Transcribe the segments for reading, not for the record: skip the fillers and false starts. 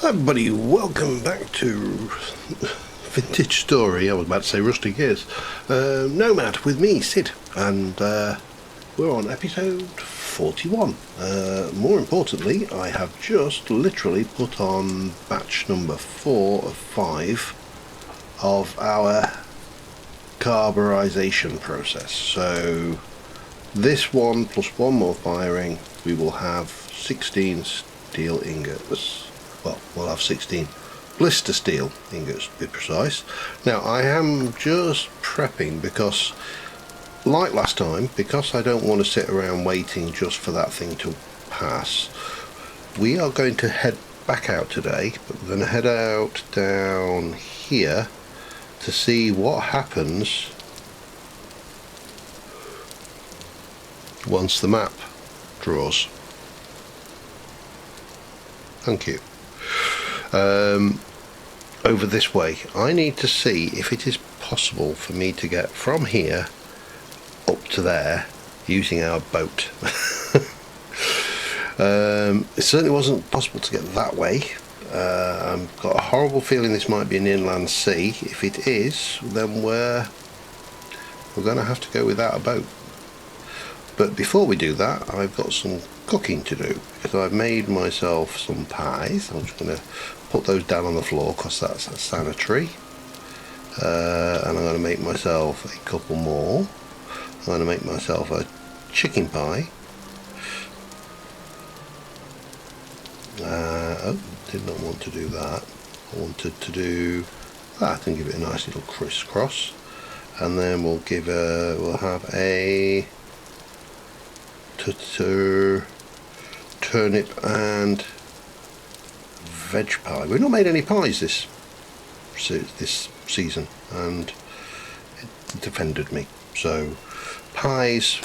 Hi everybody, welcome back to Vintage Story. I was about to say Rusty Gears. Nomad with me, Sid, and we're on episode 41. More importantly, I have just literally put on batch number 4 of 5 of our carburization process. So this one plus one more firing, we will have 16 steel ingots. Well, we'll have 16 blister steel ingots to be precise. Now I am just prepping because, like last time, because I don't want to sit around waiting just for that thing to pass, we are going to head back out today, but we're going to head out down here to see what happens once the map draws. Thank you. Over this way. I need to see if it is possible for me to get from here up to there using our boat. It certainly wasn't possible to get that way. I've got a horrible feeling this might be an inland sea. If it is, then we're going to have to go without a boat. But before we do that, I've got some cooking to do, because I've made myself some pies. I'm just going to put those down on the floor because that's sanitary. And I'm going to make myself a couple more. I'm going to make myself a chicken pie. Oh, did not want to do that. I wanted to do that and give it a nice little crisscross. And then we'll have a turnip and veg pie. We've not made any pies this season, and it offended me. So pies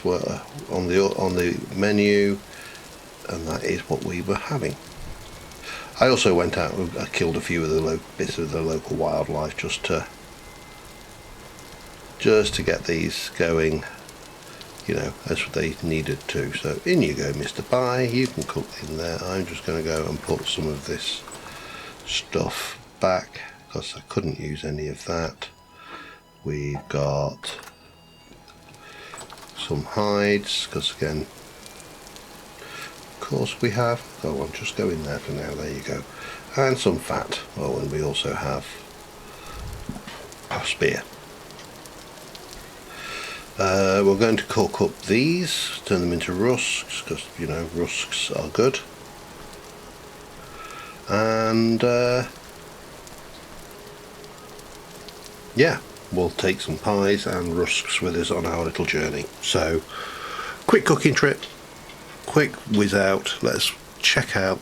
were on the menu, and that is what we were having. I also went out and I killed a few of the bits of the local wildlife just to get these going, you know, as they needed to. So in you go, Mr. Pie, you can cook in there. I'm just going to go and put some of this stuff back because I couldn't use any of that. We've got some hides, because again, of course we have, oh, I'll just go in there for now, there you go. And some fat. Oh, and we also have a spear. We're going to cook up these, turn them into rusks, because, you know, rusks are good. And yeah, we'll take some pies and rusks with us on our little journey. So, quick cooking trip, quick whiz out. Let's check out,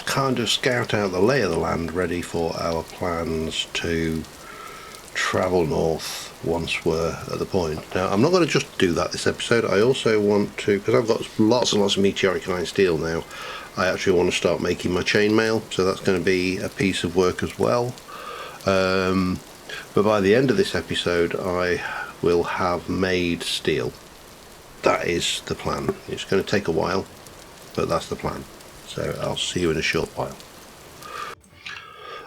kind of scout out the lay of the land, ready for our plans to travel north once we're at the point. Now I'm not going to just do that this episode. I also want to, because I've got lots and lots of meteoric iron steel now, I actually want to start making my chainmail, so that's going to be a piece of work as well. But by the end of this episode I will have made steel. That is the plan. It's going to take a while, but that's the plan. So I'll see you in a short while.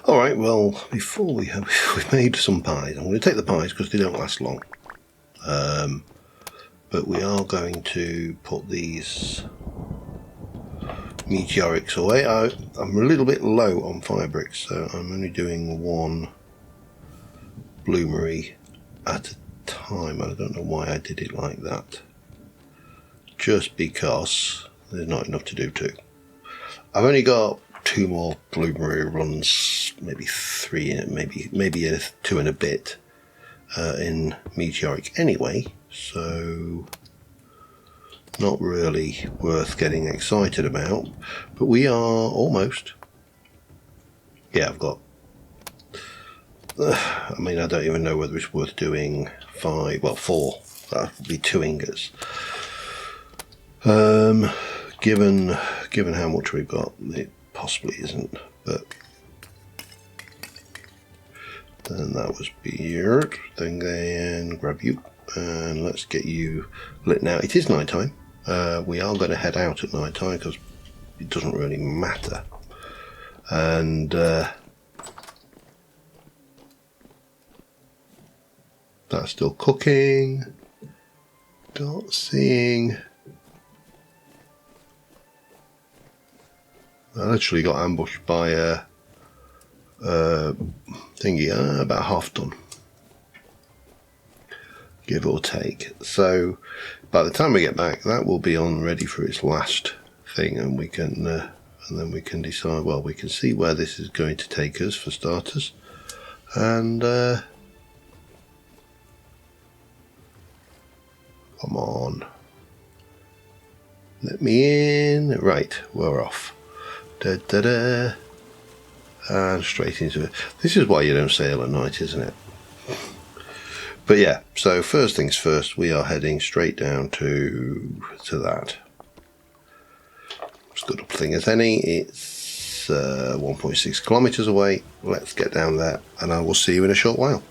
Alright, well, before we've made some pies. I'm going to take the pies because they don't last long. But we are going to put these meteorics away. I'm a little bit low on fire bricks, so I'm only doing one bloomery at a time. I don't know why I did it like that. Just because there's not enough to do two. I've only got 2 more bloomery runs, maybe 3, maybe 2 and a bit in meteoric anyway, so not really worth getting excited about. But we are almost. Yeah, I've got. I mean, I don't even know whether it's worth doing 5. Well, 4. That would be 2 ingots. Given how much we've got, it possibly isn't, but then that was weird. Then grab you and let's get you lit. Now it is night time. We are going to head out at night time because it doesn't really matter. And that's still cooking. Not seeing. I literally got ambushed by a thingy, about half done, give or take. So by the time we get back, that will be on ready for its last thing, and we can and then we can decide. Well, we can see where this is going to take us for starters, and come on, let me in. Right, we're off. Da da da. And straight into it. This is why you don't sail at night, isn't it? But yeah, so first things first, we are heading straight down to that. As good a thing as any. It's 1.6 kilometers away. Let's get down there, and I will see you in a short while.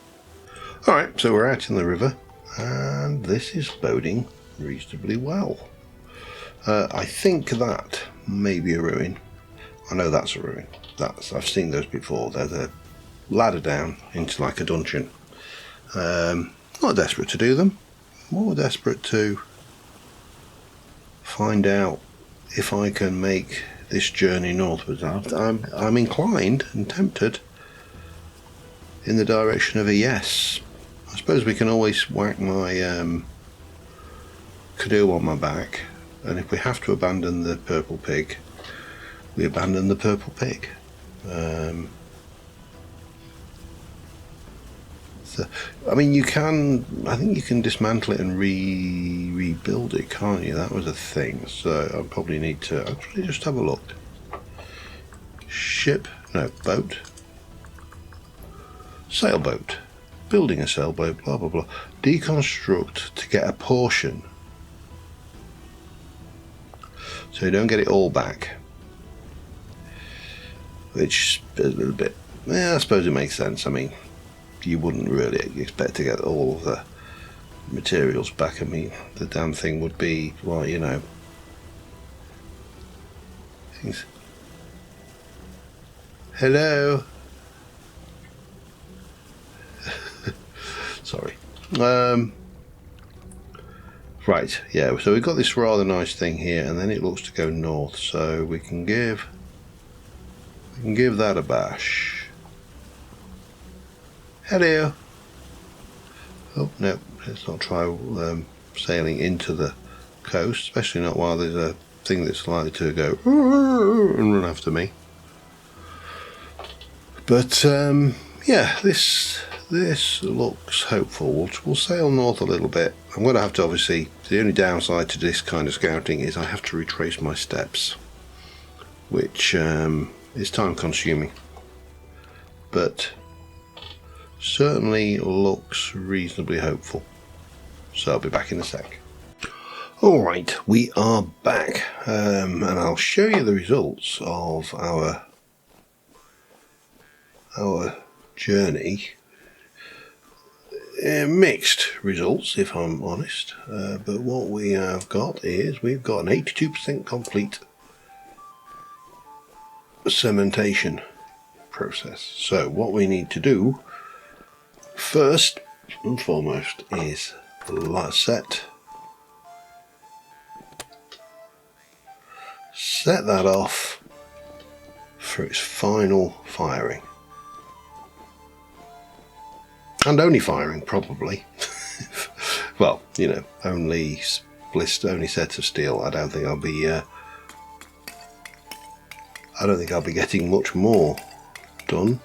Alright, so we're out in the river, and this is boding reasonably well. I think that may be a ruin. I know that's a ruin. I've seen those before. There's a ladder down into like a dungeon. Not desperate to do them. More desperate to find out if I can make this journey northwards. I'm inclined and tempted in the direction of a yes. I suppose we can always whack my canoe on my back, and if we have to abandon the purple pig, we abandon the purple pig. So, I mean, I think you can dismantle it and rebuild it, can't you? That was a thing, so I probably need to actually just have a look. Boat. Sailboat. Building a sailboat, blah blah blah. Deconstruct to get a portion. So you don't get it all back. Which is a little bit, I suppose it makes sense. I mean, you wouldn't really expect to get all of the materials back. I mean, the damn thing would be, well, you know, things. Hello. Sorry. Right, yeah, so we've got this rather nice thing here, and then it looks to go north, so we can give that a bash. Hello. Oh no, let's not try sailing into the coast, especially not while there's a thing that's likely to go and run after me. But yeah, this looks hopeful. We'll sail north a little bit. I'm going to have to, obviously, the only downside to this kind of scouting is I have to retrace my steps, which is time consuming, but certainly looks reasonably hopeful. So I'll be back in a sec. Alright, we are back, and I'll show you the results of our journey. Mixed results, if I'm honest, but what we have got is we've got an 82% complete cementation process. So what we need to do first and foremost is set that off for its final firing. And only firing, probably. Well, you know, only sets of steel. I don't think I'll be getting much more done.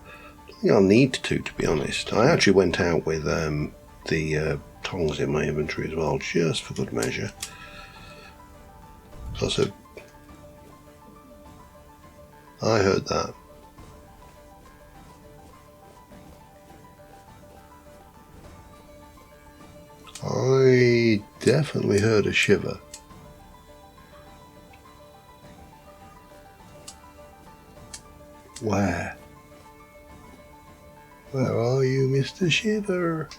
I don't think I'll need to be honest. I actually went out with the tongs in my inventory as well, just for good measure. Also, I heard that. I definitely heard a shiver. Where? Where are you, Mr. Shiver?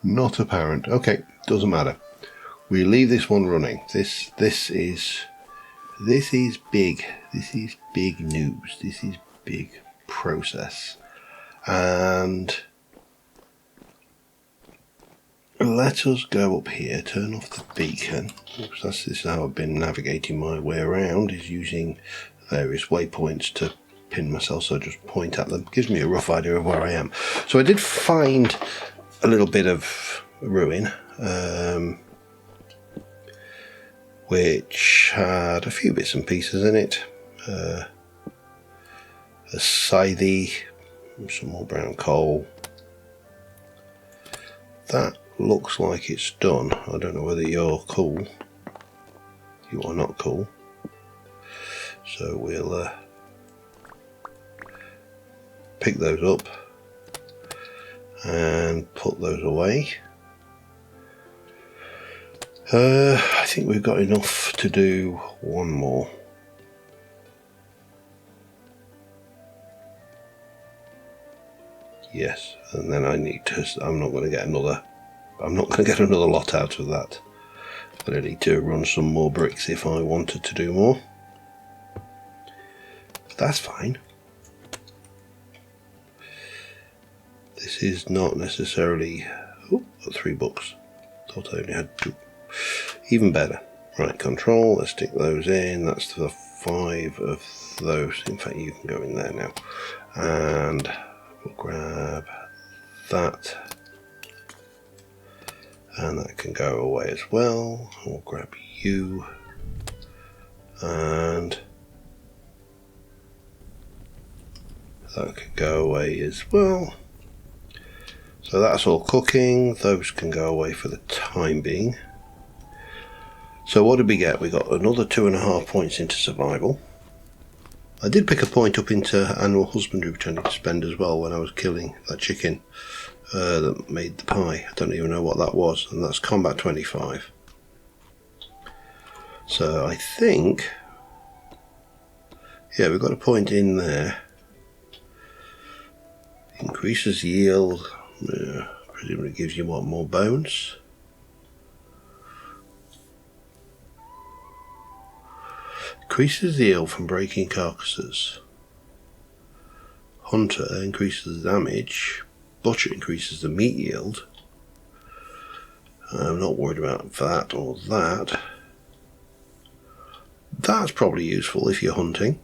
Not apparent. Okay, doesn't matter. We leave this one running. This is big. This is big news. This is big process. And let us go up here, turn off the beacon. Oops, this is how I've been navigating my way around, is using various waypoints to pin myself, so I just point at them. Gives me a rough idea of where I am. So I did find a little bit of ruin, which had a few bits and pieces in it. A scythe, some more brown coal. That looks like it's done. I don't know whether you're cool. You are not cool. So we'll pick those up and put those away. I think we've got enough to do one more. Yes, and then I need to. I'm not going to get another lot out of that. But I need to run some more bricks if I wanted to do more. But that's fine. This is not necessarily. Oh, got 3 books. Thought I only had 2. Even better. Right, control. Let's stick those in. That's the 5 of those. In fact, you can go in there now. And we'll grab that. And that can go away as well. We'll grab you. And that can go away as well. So that's all cooking. Those can go away for the time being. So what did we get? We got another 2.5 points into survival. I did pick a point up into animal husbandry, which I need to spend as well when I was killing that chicken that made the pie. I don't even know what that was, and that's combat 25. So I think, yeah, we've got a point in there. Increases yield. Presumably gives you what, more bones? Increases the yield from breaking carcasses. Hunter increases the damage. Butcher increases the meat yield. I'm not worried about that or that. That's probably useful if you're hunting.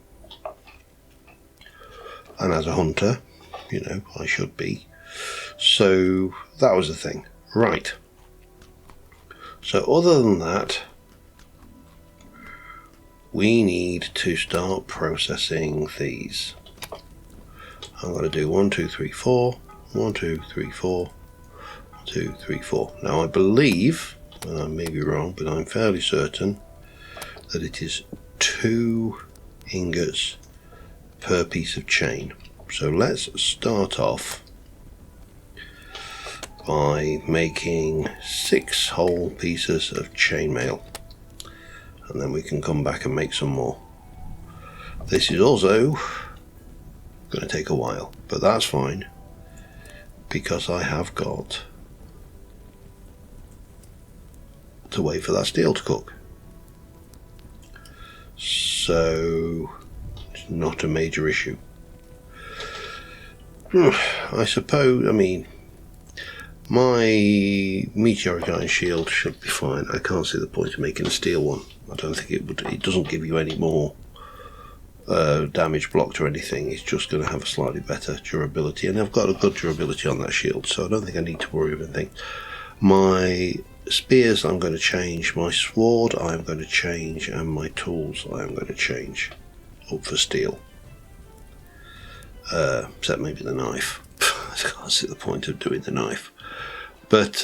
And as a hunter, you know, I should be. So that was the thing. Right. So other than that, we need to start processing these. I'm going to do 1, 2, 3, 4. 1, 2, 3, 4. 1, 2, 3, 4. Now I believe, and I may be wrong, but I'm fairly certain that it is 2 ingots per piece of chain. So let's start off by making 6 whole pieces of chainmail, and then we can come back and make some more. This is also going to take a while, but that's fine because I have got to wait for that steel to cook. So it's not a major issue. I suppose, I mean, my meteoric iron shield should be fine. I can't see the point of making a steel one. I don't think it would. It doesn't give you any more damage blocked or anything. It's just going to have a slightly better durability, and I've got a good durability on that shield, so I don't think I need to worry about anything. My spears I'm going to change, my sword I'm going to change, and my tools I'm going to change up for steel. Except maybe the knife. I can't see the point of doing the knife. But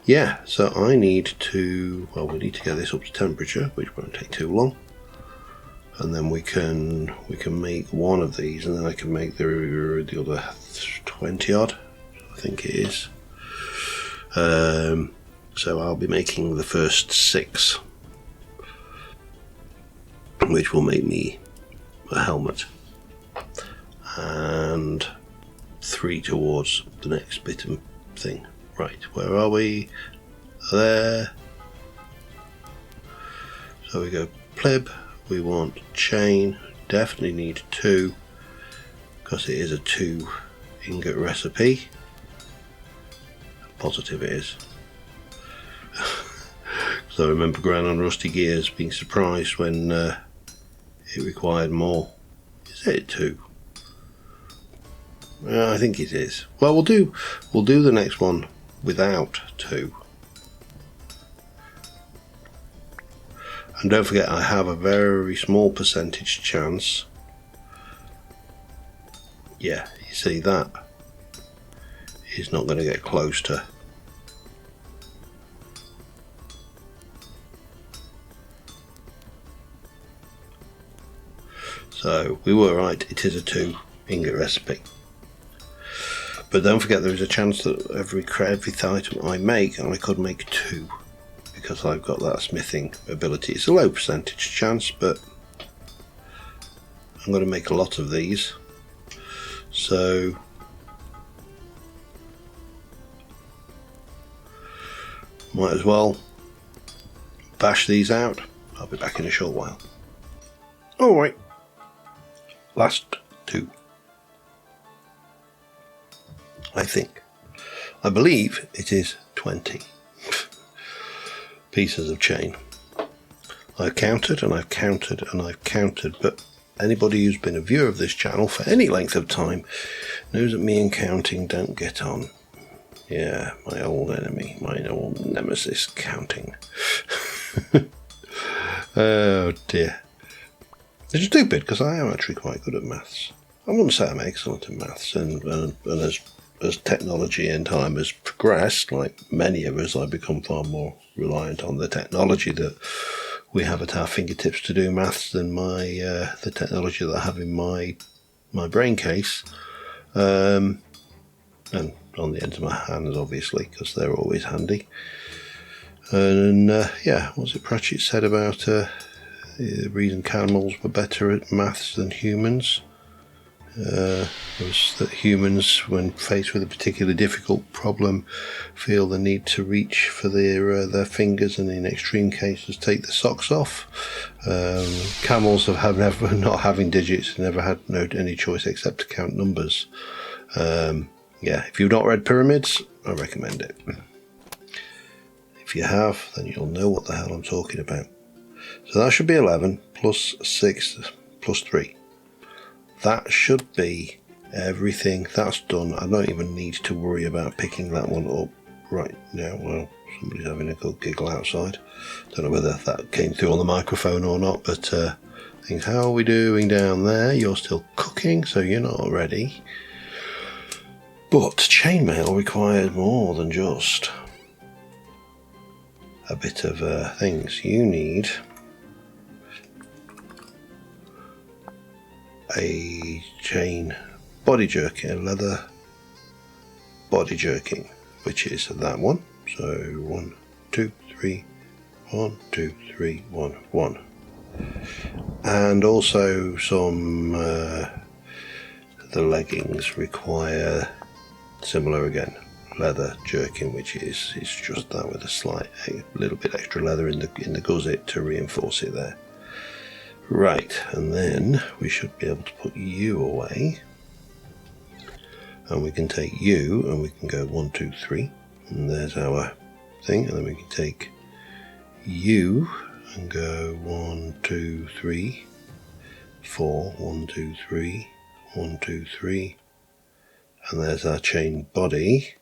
yeah, so I need to, well, we need to get this up to temperature, which won't take too long, and then we can make one of these, and then I can make the other 20 odd, I think it is. So I'll be making the first 6, which will make me a helmet, and 3 towards the next bit of thing. Right, where are we? There. So we go pleb, we want chain, definitely need 2 because it is a 2 ingot recipe. Positive it is. So I remember going on Rusty Gears being surprised when it required more. Is it 2? I think it is. Well, we'll do the next one without 2. And don't forget, I have a very small percentage chance. Yeah, you see that is not going to get close to. So we were right, it is a 2 ingot recipe. But don't forget, there is a chance that every item I make, I could make 2. Because I've got that smithing ability. It's a low percentage chance, but I'm going to make a lot of these. So might as well bash these out. I'll be back in a short while. Alright, last 2. I believe it is 20 pieces of chain. I've counted and I've counted and I've counted, but anybody who's been a viewer of this channel for any length of time knows that me and counting don't get on. Yeah, my old enemy, my old nemesis, counting. Oh dear. It's stupid because I am actually quite good at maths. I wouldn't say I'm excellent at maths, and as technology and time has progressed, like many of us, I've become far more reliant on the technology that we have at our fingertips to do maths than the technology that I have in my brain case, and on the ends of my hands, obviously, because they're always handy. And yeah, what's it Pratchett said about the reason camels were better at maths than humans? Was that humans, when faced with a particularly difficult problem, feel the need to reach for their fingers, and in extreme cases take the socks off. Camels have never, not having digits, never had any choice except to count numbers. Yeah, if you've not read Pyramids, I recommend it. If you have, then you'll know what the hell I'm talking about. So that should be 11 plus 6 plus 3. That should be everything. That's done. I don't even need to worry about picking that one up right now. Well, somebody's having a good giggle outside. Don't know whether that came through on the microphone or not, but things, how are we doing down there? You're still cooking, so you're not ready. But chainmail requires more than just a bit of things. You need a chain body jerking, a leather body jerking, which is that one. So 1, 2, 3, 1, 2, 3, 1, 1. And also some the leggings require similar again, leather jerkin, which is just that with a little bit extra leather in the gusset to reinforce it there. Right, and then we should be able to put you away, and we can take you and we can go 1, 2, 3, and there's our thing, and then we can take you and go 1, 2, 3, 4, 1, 2, 3, 1, 2, 3, and there's our chain body.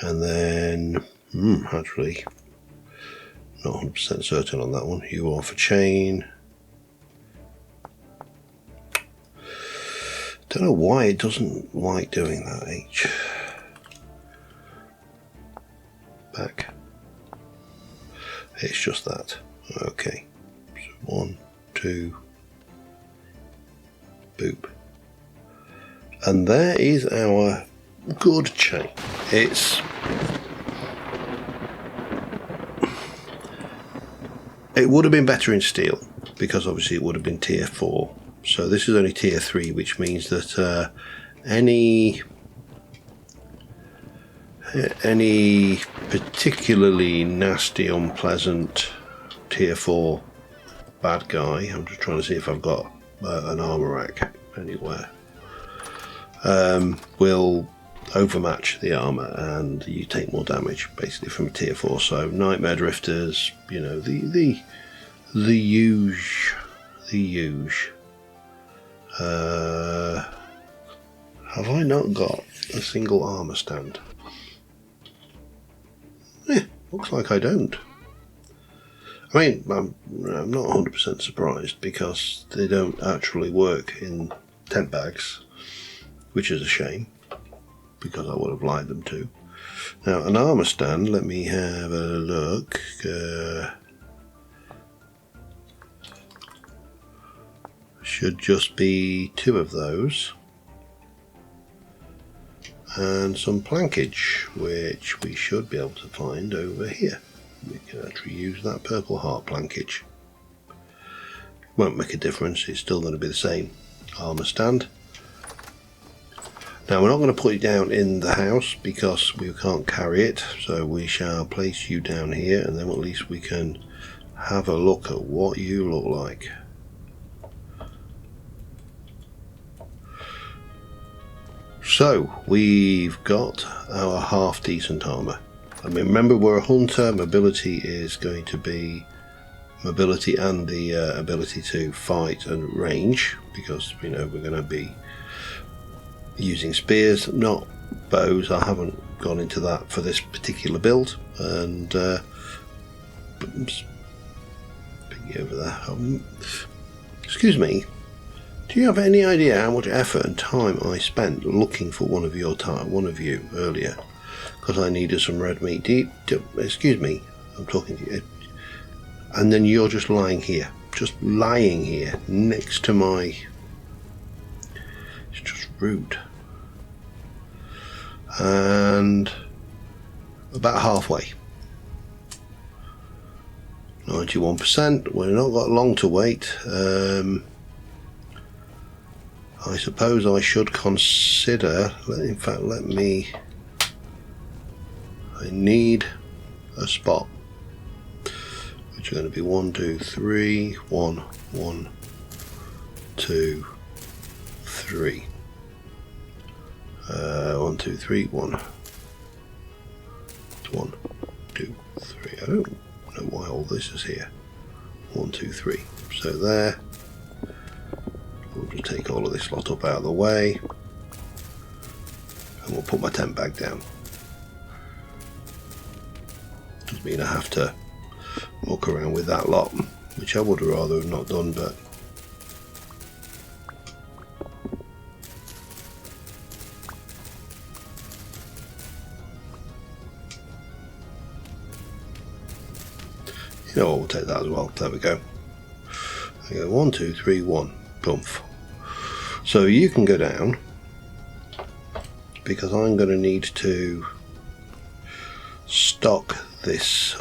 And then actually not 100% certain on that one. You are for chain. Don't know why it doesn't like doing that. H back. It's just that. Okay. So 1, 2, boop. And there is our good chain. It would have been better in steel because obviously it would have been tier 4. So this is only tier 3, which means that any any particularly nasty, unpleasant tier 4 bad guy. I'm just trying to see if I've got an armor rack anywhere. Will overmatch the armor and you take more damage basically from a tier 4. So nightmare drifters, you know, the huge. Have I not got a single armor stand? Looks like I don't. I mean, I'm not 100% surprised because they don't actually work in tent bags, which is a shame because I would have liked them to. Now, an armor stand, let me have a look. Should just be 2 of those. And some plankage, which we should be able to find over here. We can actually use that purple heart plankage. Won't make a difference, it's still going to be the same armor stand. Now we're not going to put it down in the house because we can't carry it, so we shall place you down here and then at least we can have a look at what you look like. So we've got our half decent armor. I mean, remember we're a hunter, mobility is going to be mobility and the ability to fight and range, because you know we're going to be using spears, not bows. I haven't gone into that for this particular build. And piggy over there. Excuse me. Do you have any idea how much effort and time I spent looking for one of you earlier? Because I needed some red meat. Excuse me, I'm talking to you. And then you're just lying here next to my. It's just rude. And about halfway. 91%. We've not got long to wait. I suppose I should consider, in fact I need a spot, which are going to be 1, 2, 3, 1, 1, 2, 3. 1, 2, 3, 1, 1, 2, 3. I don't know why all this is here. 1, 2, 3. So there. We'll just take all of this lot up out of the way and we'll put my tent bag down. Doesn't mean I have to walk around with that lot, which I would rather have not done, but you know what, we'll take that as well. There we go. I go 1, 2, 3, 1. Bump. So you can go down because I'm going to need to stock this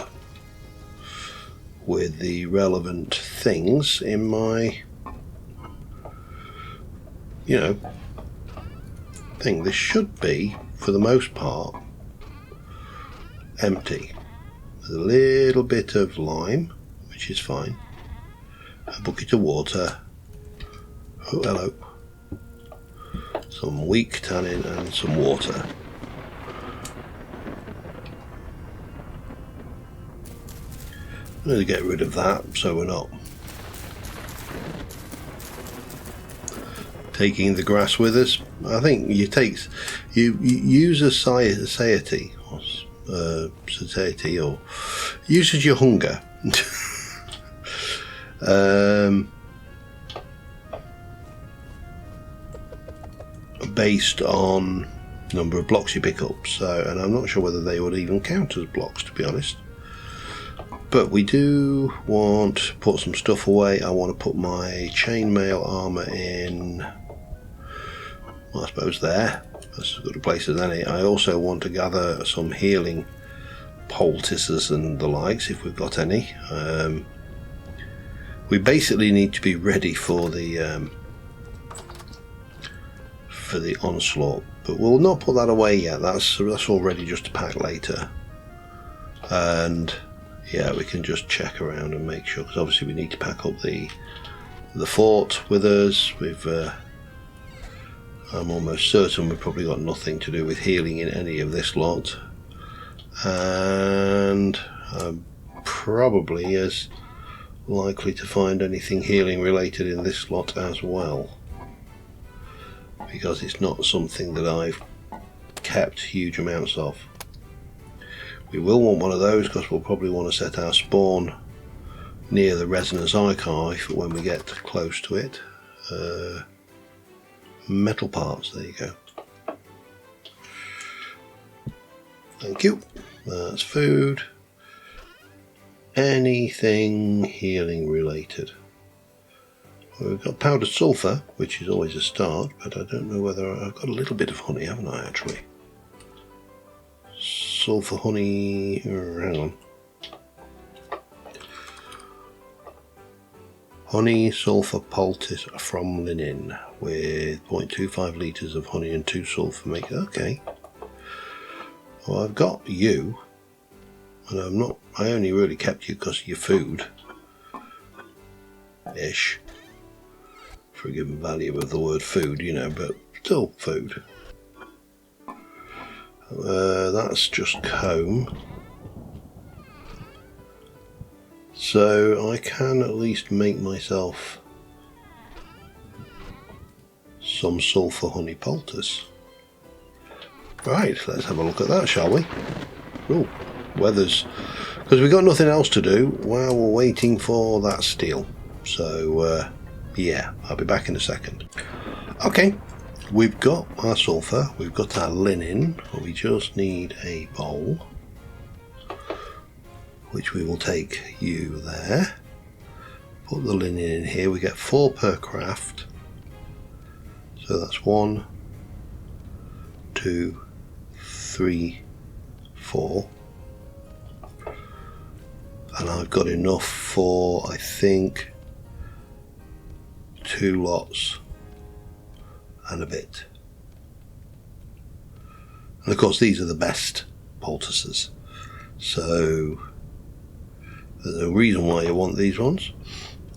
with the relevant things in my, you know, thing. This should be, for the most part, empty. There's a little bit of lime, which is fine. A bucket of water. Oh, hello. Some weak tannin and some water. I'm going to get rid of that so we're not taking the grass with us. I think you use a satiety or uses your hunger. Based on number of blocks you pick up, so, and I'm not sure whether they would even count as blocks, to be honest. But we do want to put some stuff away. I want to put my chainmail armor in, well, I suppose there. That's as good a place as any. I also want to gather some healing poultices and the likes, if we've got any. We basically need to be ready for the onslaught but we'll not put that away yet. That's all ready just to pack later. And yeah, we can just check around and make sure, because obviously we need to pack up the fort with us. I'm almost certain we've probably got nothing to do with healing in any of this lot, and I'm probably as likely to find anything healing related in this lot as well, because it's not something that I've kept huge amounts of. We will want one of those because we'll probably want to set our spawn near the resonance archive when we get close to it. Metal parts, there you go. Thank you. That's food. Anything healing related? Well, we've got powdered sulfur, which is always a start, but I don't know whether I've got a little bit of honey, haven't I, actually? Sulfur honey, hang on. Honey sulfur poultice from linen with 0.25 litres of honey and 2 sulfur make. Okay. Well, I've got you, and I only really kept you because of your food ish, for a given value of the word food, you know, but still food. That's just comb. So I can at least make myself some sulfur honey poultice. Right, let's have a look at that, shall we? Oh, weathers. Because we've got nothing else to do while we're waiting for that steel. So, yeah, I'll be back in a second. Okay, we've got our sulfur, we've got our linen, we just need a bowl, which we will take you there. Put the linen in here. We get 4 per craft. So that's 1, 2, 3, 4. And I've got enough for, I think, 2 lots and a bit. And of course these are the best poultices. So there's a reason why you want these ones,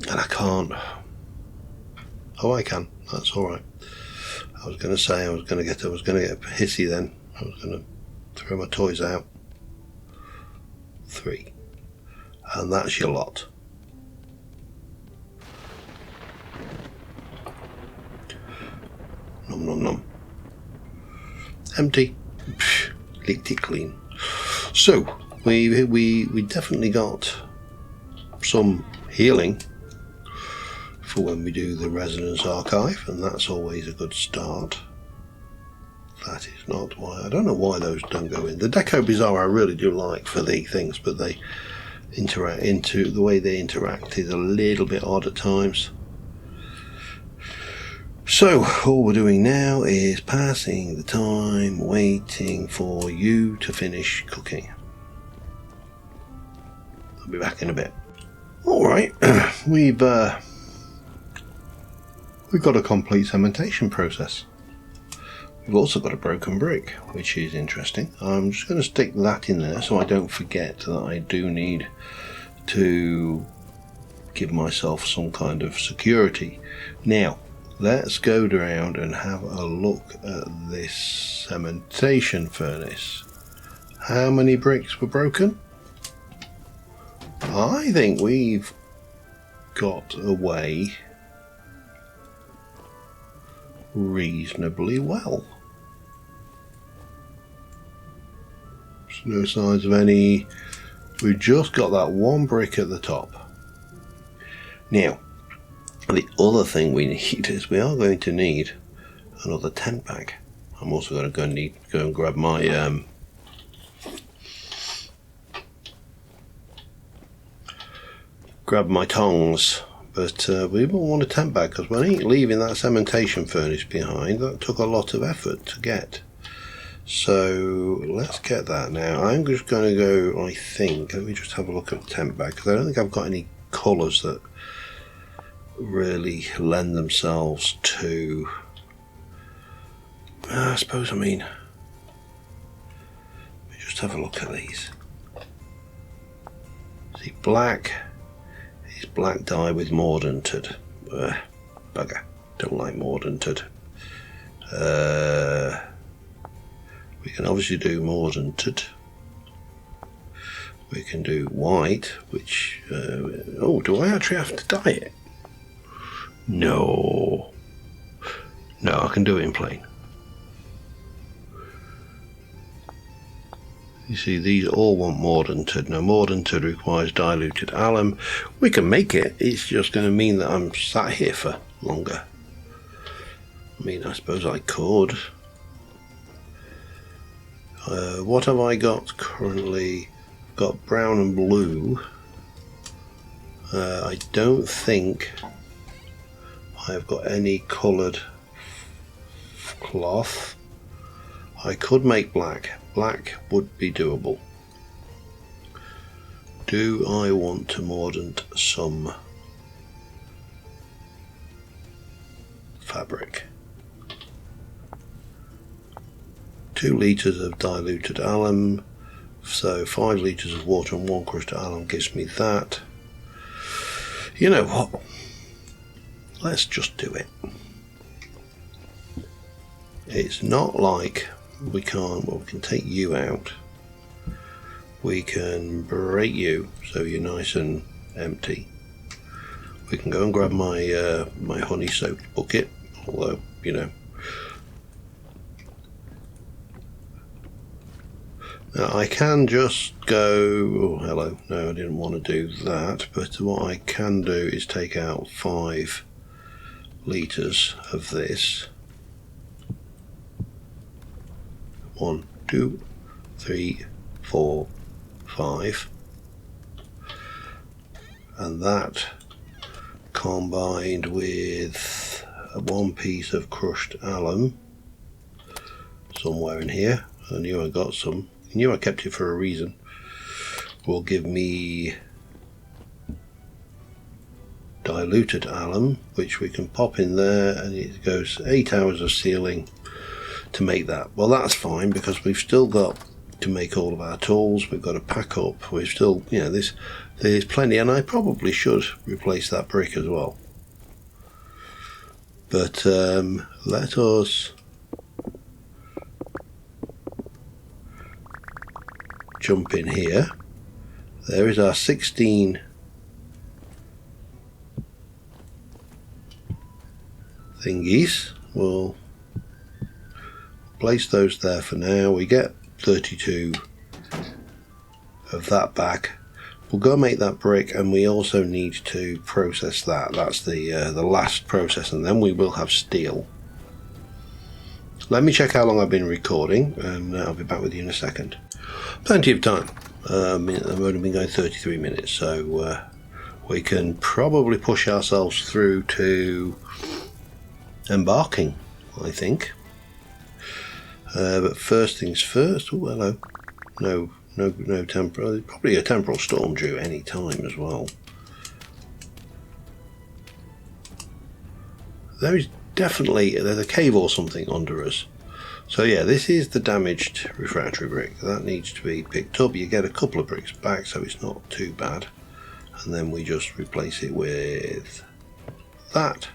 and I can't. Oh, I can. That's all right. I was going to say I was going to get hissy then. I was going to throw my toys out. 3, and that's your lot. Nom nom nom. Empty. Psh, licked it clean. So we definitely got some healing for when we do the resonance archive, and that's always a good start. That is not why, I don't know why those don't go in. The Deco Bizarre I really do like for the things, but they interact into the way they interact is a little bit odd at times. So all we're doing now is passing the time waiting for you to finish cooking. I'll be back in a bit. Alright, we've got a complete cementation process. We've also got a broken brick, which is interesting. I'm just going to stick that in there so I don't forget that I do need to give myself some kind of security. Now, let's go around and have a look at this cementation furnace. How many bricks were broken? I think we've got away reasonably well. There's no signs of any. We've just got that 1 brick at the top. Now, the other thing we need is we are going to need another tent bag. I'm also going to go and grab my tongs, but we will want a tent bag because we ain't leaving that cementation furnace behind. That took a lot of effort to get. So let's get that now. I'm just going to go, I think, let me just have a look at the tent bag because I don't think I've got any colours that really lend themselves to I suppose, I mean, let me just have a look at these. See, black is black dye with mordanted. Bugger, don't like mordanted. We can obviously do mordanted. We can do white, which, oh, do I actually have to dye it? No, I can do it in plain. You see, these all want mordanted. Now, mordanted requires diluted alum. We can make it, it's just going to mean that I'm sat here for longer. I mean, I suppose I could. What have I got currently? I've got brown and blue. I don't think I've got any coloured cloth. I could make black. Black would be doable. Do I want to mordant some fabric? 2 litres of diluted alum, so 5 litres of water and 1 crushed alum gives me that. You know what? Let's just do it. It's not like we can't, well, we can take you out. We can break you so you're nice and empty. We can go and grab my my honey soaked bucket, although, you know. Now I can just go, oh hello, no I didn't want to do that, but what I can do is take out 5 litres of this. 1, 2, 3, 4, 5, and that combined with 1 piece of crushed alum somewhere in here. I knew I got some. I knew I kept it for a reason. Will give me diluted alum, which we can pop in there, and it goes 8 hours of sealing to make that. Well, that's fine because we've still got to make all of our tools. We've got to pack up. We've still, you know, there's plenty, and I probably should replace that brick as well. But let us jump in here. There is our 16 thingies. We'll place those there for now. We get 32 of that back. We'll go make that brick, and we also need to process that. That's the last process, and then we will have steel. Let me check how long I've been recording, and I'll be back with you in a second. Plenty of time. I've only been going 33 minutes, so we can probably push ourselves through to embarking, I think. But first things first. Oh, hello. No temporal. Probably a temporal storm due any time as well. There's a cave or something under us. So yeah, this is the damaged refractory brick. That needs to be picked up. You get a couple of bricks back, so it's not too bad. And then we just replace it with that.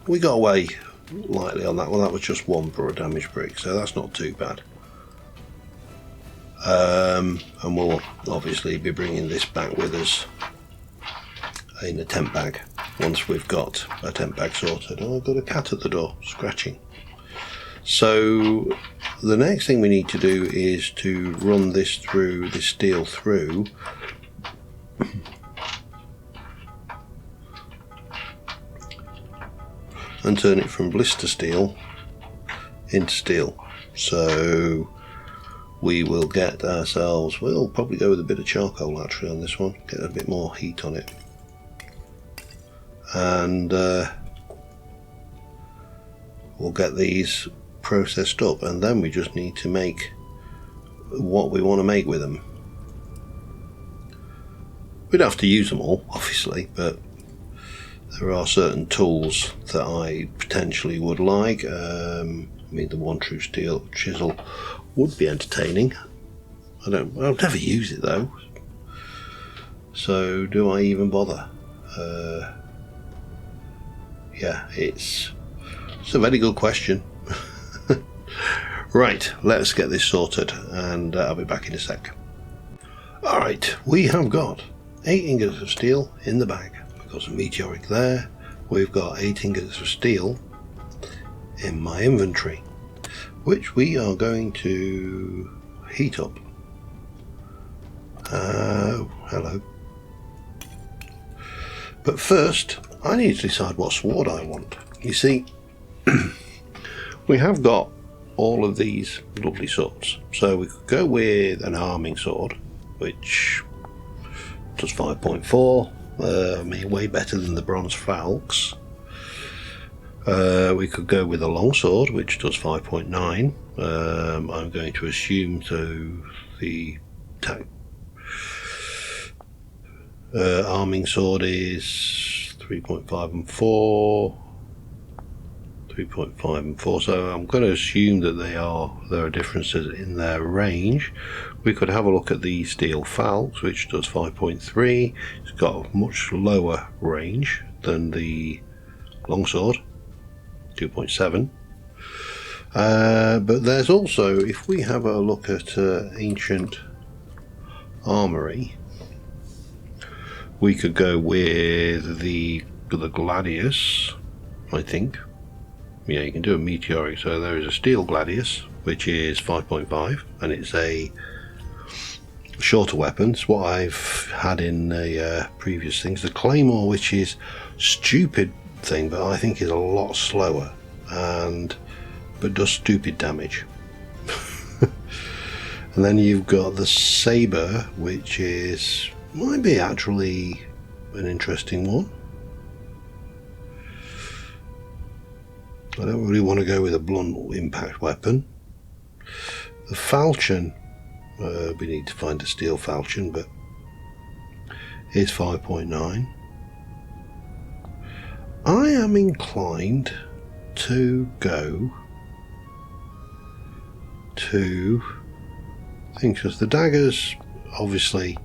We got away lightly on that one. That was just 1 for a damaged brick, so that's not too bad. And we'll obviously be bringing this back with us in a tent bag once we've got a tent bag sorted. Oh, I've got a cat at the door scratching. So the next thing we need to do is to run this steel through and turn it from blister steel into steel. So we will get ourselves, we'll probably go with a bit of charcoal actually on this one, get a bit more heat on it. And we'll get these processed up, and then we just need to make what we want to make with them. We'd have to use them all, obviously, but there are certain tools that I potentially would like. I mean, the one true steel chisel would be entertaining. I'll never use it though. So do I even bother? Yeah, it's a very good question. Right, let's get this sorted, and I'll be back in a sec. Alright, we have got 8 ingots of steel in the bag. We've got some meteoric there. We've got 8 ingots of steel in my inventory, which we are going to heat up. Hello. But first, I need to decide what sword I want. You see, we have got all of these lovely swords. So we could go with an arming sword, which does 5.4. I mean, way better than the bronze falx. We could go with a longsword, which does 5.9. I'm going to assume the arming sword is 3.5 and 4. 3.5 and 4, so I'm going to assume that there are differences in their range. We could have a look at the steel falx, which does 5.3. It's got a much lower range than the longsword, 2.7. But there's also, if we have a look at ancient armory, we could go with the gladius, I think. Yeah, you can do a meteoric. So there is a steel gladius, which is 5.5, and it's a shorter weapon. It's what I've had in the previous things. The claymore, which is stupid thing, but I think is a lot slower, but does stupid damage. And then you've got the saber, which might be actually an interesting one. I don't really want to go with a blunt impact weapon. The falchion, we need to find a steel falchion, but it's 5.9. I am inclined to go to things, because the daggers obviously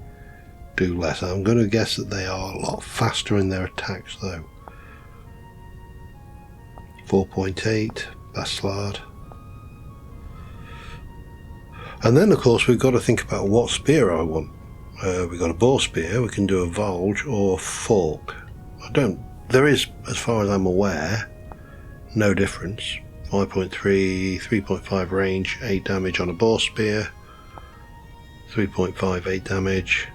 do less. I'm going to guess that they are a lot faster in their attacks though. 4.8 Baslard. And then of course we've got to think about what spear I want. We've got a bow spear, we can do a vulge or fork. There is, as far as I'm aware, no difference. 5.3, 3.5 range, 8 damage on a bow spear, 3.5, 8 damage,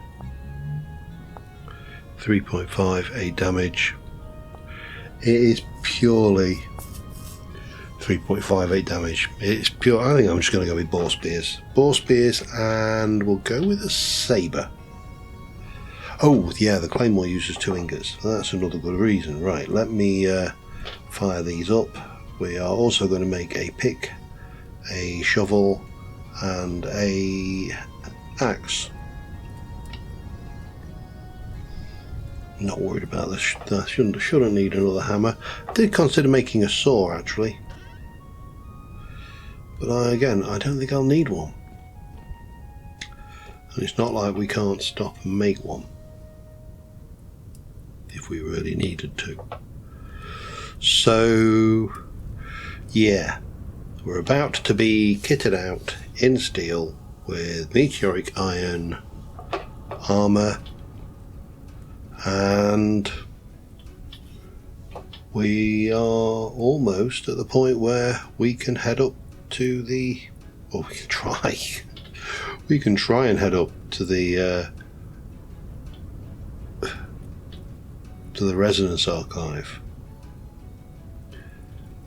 3.5, 8 damage. It is purely 3.58 damage. It's pure. I think I'm just going to go with bow spears. Bow spears, and we'll go with a saber. Oh, yeah, the claymore uses 2 ingots. That's another good reason. Right, let me fire these up. We are also going to make a pick, a shovel, and a axe. Not worried about this. I shouldn't need another hammer. I did consider making a saw actually, but again, I don't think I'll need one. And it's not like we can't stop and make one if we really needed to. So yeah, we're about to be kitted out in steel with meteoric iron armor, and we are almost at the point where we can head up to we can try and head up to the resonance archive.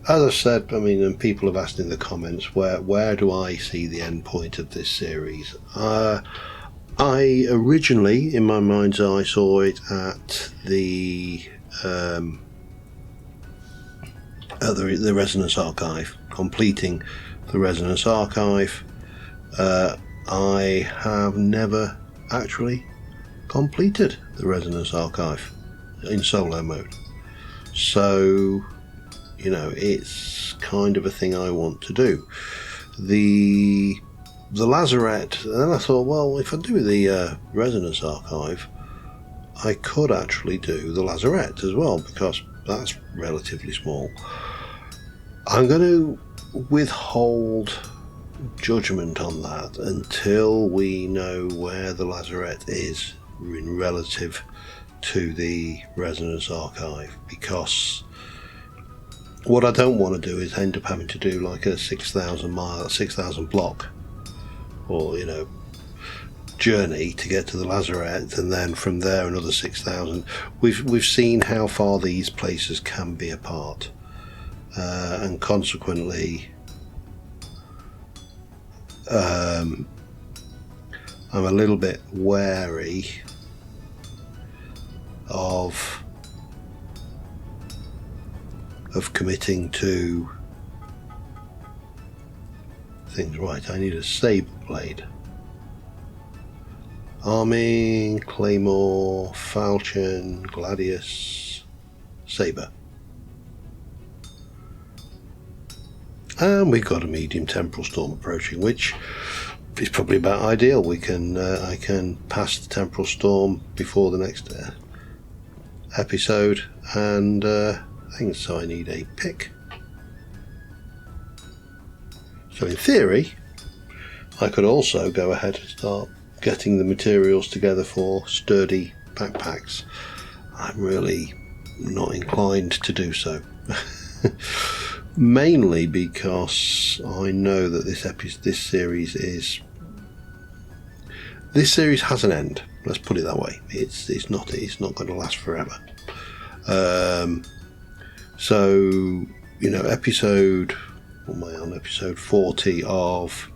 As I said, I mean, and people have asked in the comments, where do I see the end point of this series? I originally, in my mind's eye, saw it at the Resonance Archive, completing the Resonance Archive. I have never actually completed the Resonance Archive in solo mode. So, you know, it's kind of a thing I want to do. The lazarette, and then I thought, well, if I do the resonance archive, I could actually do the lazarette as well, because that's relatively small. I'm going to withhold judgment on that until we know where the lazarette is in relative to the resonance archive, because what I don't want to do is end up having to do like a 6,000 block, or, you know, journey to get to the lazarette, and then from there another 6,000. We've seen how far these places can be apart, and consequently I'm a little bit wary of committing to things. Right, I need a saber blade. Arming, claymore, falchion, gladius, saber. And we've got a medium temporal storm approaching, which is probably about ideal. We can I can pass the temporal storm before the next episode, and things. So I need a pick. So in theory, I could also go ahead and start getting the materials together for sturdy backpacks. I'm really not inclined to do so. Mainly because I know that this series has an end. Let's put it that way. It's not going to last forever. So, you know, episode 40 of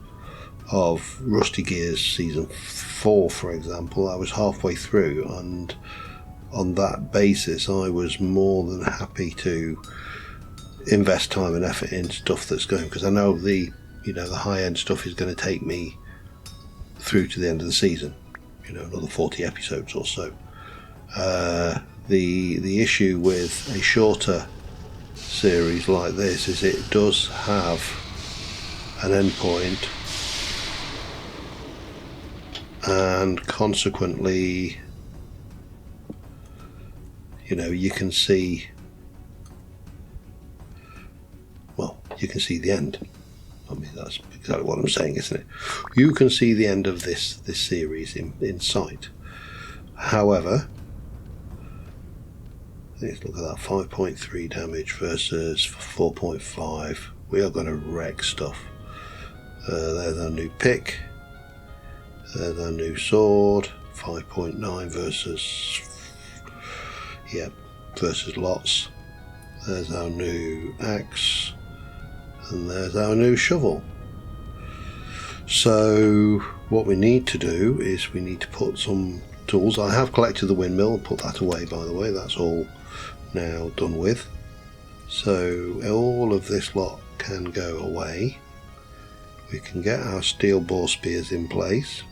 Rusty Gears season 4, for example, I was halfway through, and on that basis I was more than happy to invest time and effort in stuff that's going, because I know the high end stuff is going to take me through to the end of the season, you know, another 40 episodes or so. The issue with a shorter series like this is it does have an end point, and consequently, you know, you can see the end. I mean, that's exactly what I'm saying, isn't it? You can see the end of this series in sight. However, let's look at that, 5.3 damage versus 4.5. We are going to wreck stuff. There's our new pick. There's our new sword. 5.9 versus lots. There's our new axe. And there's our new shovel. So what we need to do is we need to put some tools. I have collected the windmill and put that away, by the way. That's all now done with. So all of this lot can go away. We can get our steel boar spears in place,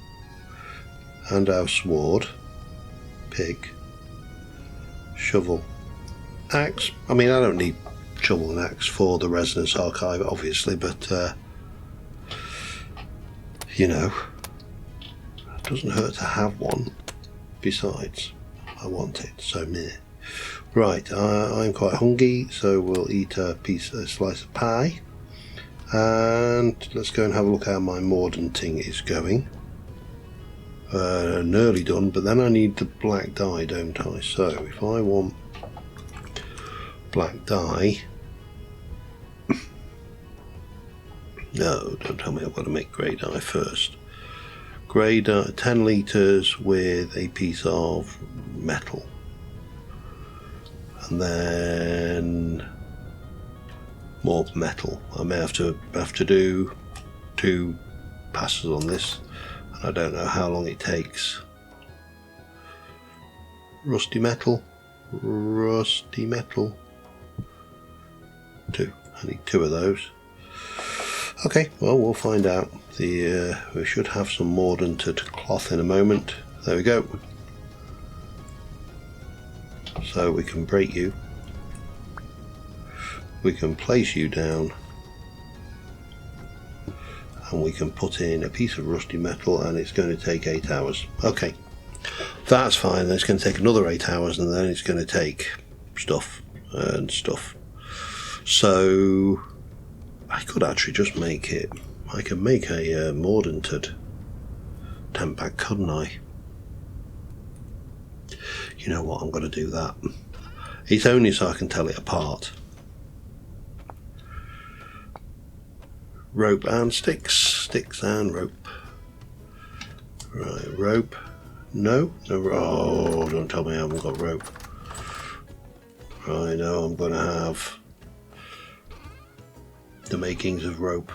and our sword, pick, shovel, axe. I mean, I don't need shovel and axe for the resonance archive, obviously, but you know, it doesn't hurt to have one. Besides, I want it, so meh. Right, I'm quite hungry, so we'll eat a slice of pie, and let's go and have a look how my mordanting is going. Nearly done, but then I need the black dye, don't I? So if I want black dye, no, don't tell me I've got to make grey dye first. Grey dye, 10 litres with a piece of metal, and then more metal. I may have to do 2 passes on this, and I don't know how long it takes. Rusty metal. 2. I need 2 of those. Okay, well, we'll find out. We should have some mordanted cloth in a moment. There we go. So we can break you. we can place you down, and we can put in a piece of rusty metal, and it's going to take 8 hours. Okay, that's fine. Then it's going to take another 8 hours, and then it's going to take stuff and stuff. So I could actually just make it. I can make a mordanted tent pack, couldn't I? You know what? I'm going to do that. It's only so I can tell it apart. Rope and sticks. Sticks and rope. Right, rope. No? No. Oh, don't tell me I haven't got rope. I know I'm going to have the makings of rope.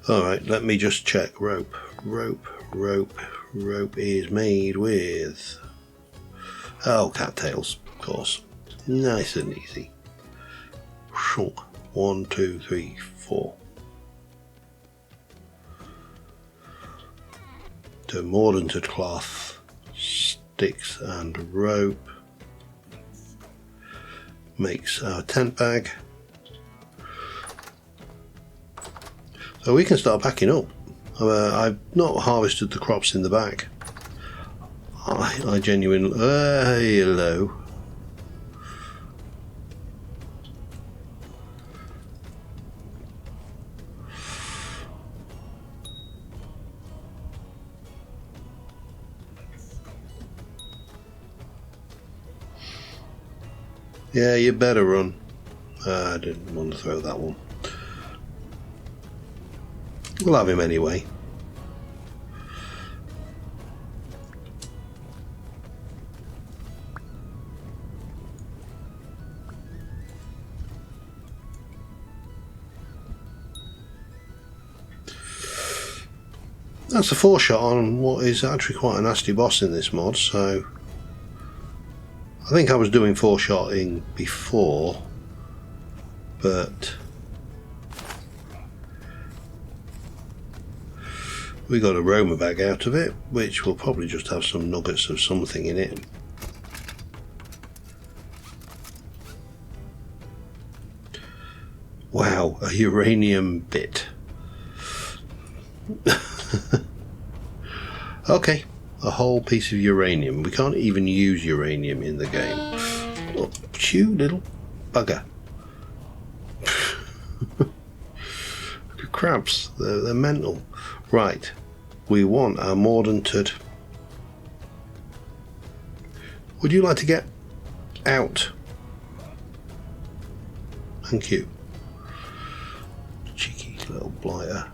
Alright, let me just check. Rope. Rope is made with... oh, cattails, of course. Nice and easy. 1, 2, 3, 4. To mordanted cloth, sticks and rope. Makes our tent bag. So we can start packing up. I've not harvested the crops in the back. I genuinely... hello. Yeah, you better run. I didn't want to throw that one. We'll have him anyway. That's a 4-shot on what is actually quite a nasty boss in this mod, so I think I was doing 4-shotting before, but we got a Roma bag out of it, which will probably just have some nuggets of something in it. Wow, a uranium bit. Okay, a whole piece of uranium. We can't even use uranium in the game. Oh, you little bugger. Crabs, they're mental. Right, we want our mordanted. Would you like to get out? Thank you. Cheeky little blighter.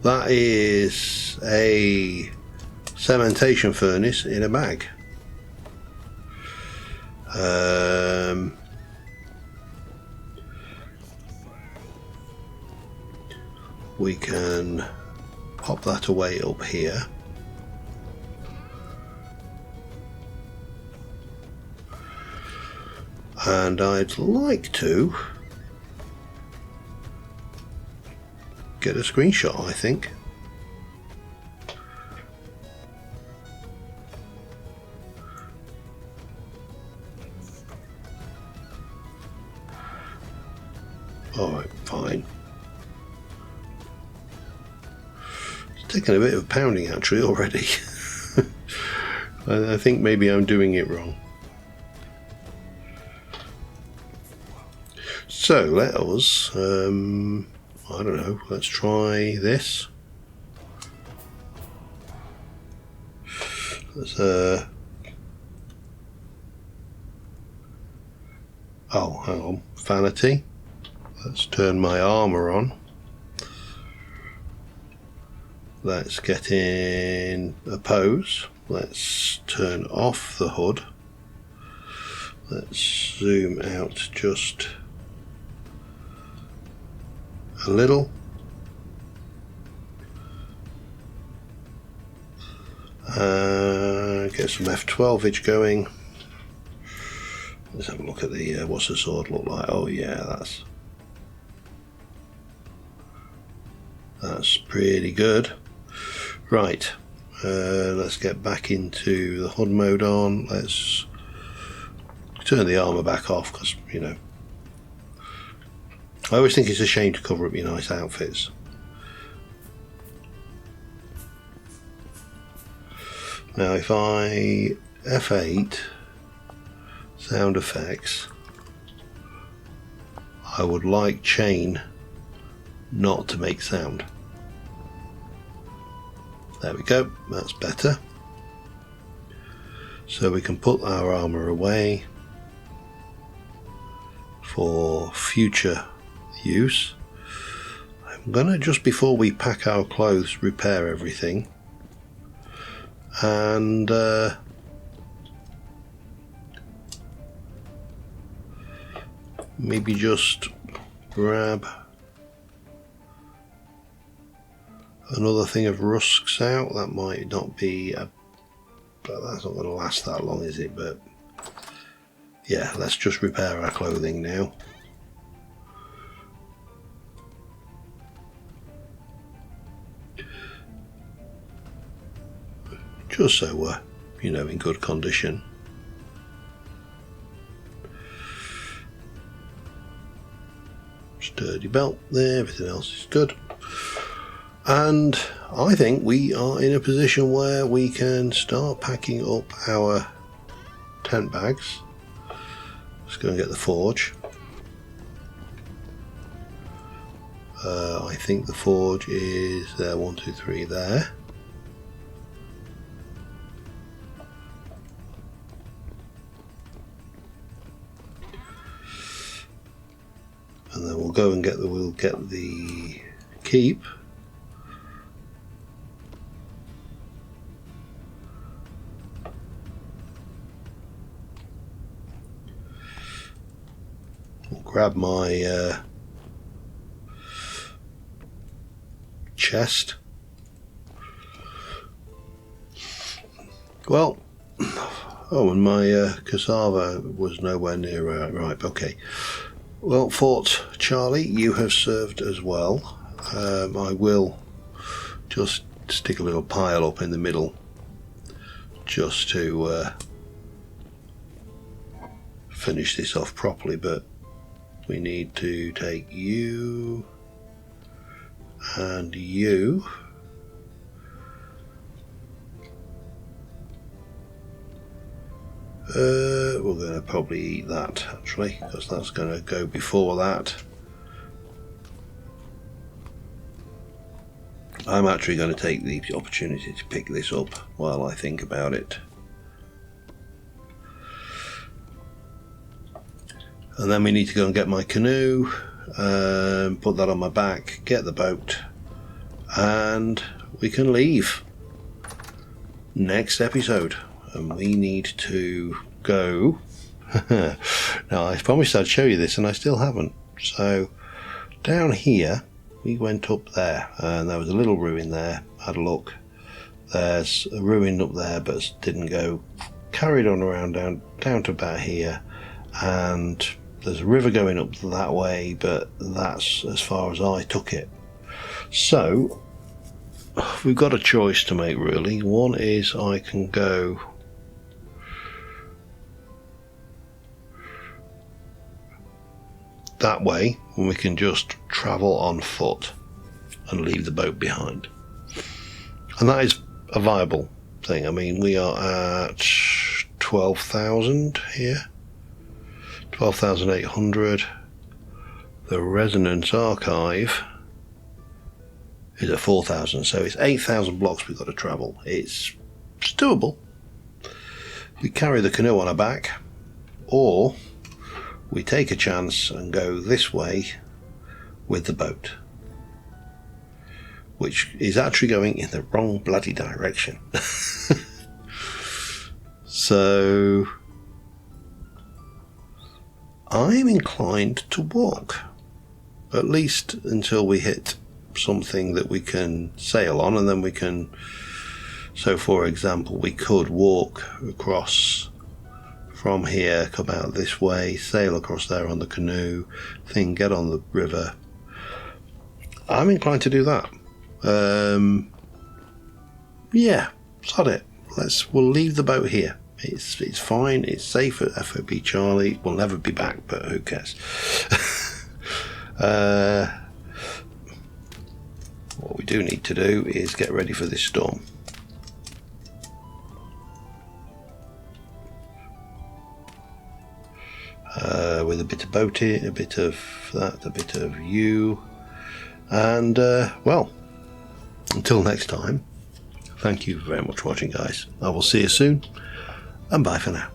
That is a cementation furnace in a bag. We can pop that away up here. And I'd like to get a screenshot, I think. Alright, fine. It's taken a bit of pounding actually already. I think maybe I'm doing it wrong. So let us, I don't know, let's try this. Let's, oh, hang on, vanity. Let's turn my armor on. Let's get in a pose. Let's turn off the hood. Let's zoom out just a little. Get some F12-age going. Let's have a look at the what's the sword look like. Oh yeah, that's pretty good. Right, let's get back into the HUD mode on. Let's Turn the armour back off because, you know, I always think it's a shame to cover up your nice outfits. Now if I F8 sound effects, I would like chain not to make sound. There we go, that's better. So we can put our armour away for future use. I'm gonna, just before we pack our clothes, repair everything and maybe just grab another thing of rusks out. That might not be but that's not going to last that long, is it? But yeah, let's just repair our clothing now. Just so we're, you know, in good condition. Sturdy belt there, everything else is good. And I think we are in a position where we can start packing up our tent bags. Let's go and get the forge. I think the forge is there, 1, 2, 3 there. And then we'll go and get the keep. We'll grab my chest. Well, oh, and my cassava was nowhere near right. Okay. Well, Fort Charlie, you have served as well. I will just stick a little pile up in the middle just to finish this off properly, but we need to take you and you. We're going to probably eat that, actually, because that's going to go before that. I'm actually going to take the opportunity to pick this up while I think about it. And then we need to go and get my canoe, put that on my back, get the boat, and we can leave next episode. And we need to go. Now, I promised I'd show you this and I still haven't. So down here we went up there and there was a little ruin there. Had a look. There's a ruin up there but didn't go. Carried on around down to about here, and there's a river going up that way, but that's as far as I took it. So we've got a choice to make, really. One is I can go that way, and we can just travel on foot and leave the boat behind, and that is a viable thing. I mean, we are at 12,000 here, 12,800. The resonance archive is at 4,000, so it's 8,000 blocks we've got to travel. It's doable. We carry the canoe on our back, or we take a chance and go this way with the boat, which is actually going in the wrong bloody direction. So I'm inclined to walk, at least until we hit something that we can sail on, and then we can, so for example, we could walk across from here, come out this way, sail across there on the canoe thing, get on the river. I'm inclined to do that. Yeah, sod it. We'll leave the boat here It's fine. It's safe at FOB Charlie. We'll never be back, but who cares? What we do need to do is get ready for this storm. With a bit of boating, a bit of that, a bit of you, and well, until next time, thank you very much for watching, guys. I will see you soon, and bye for now.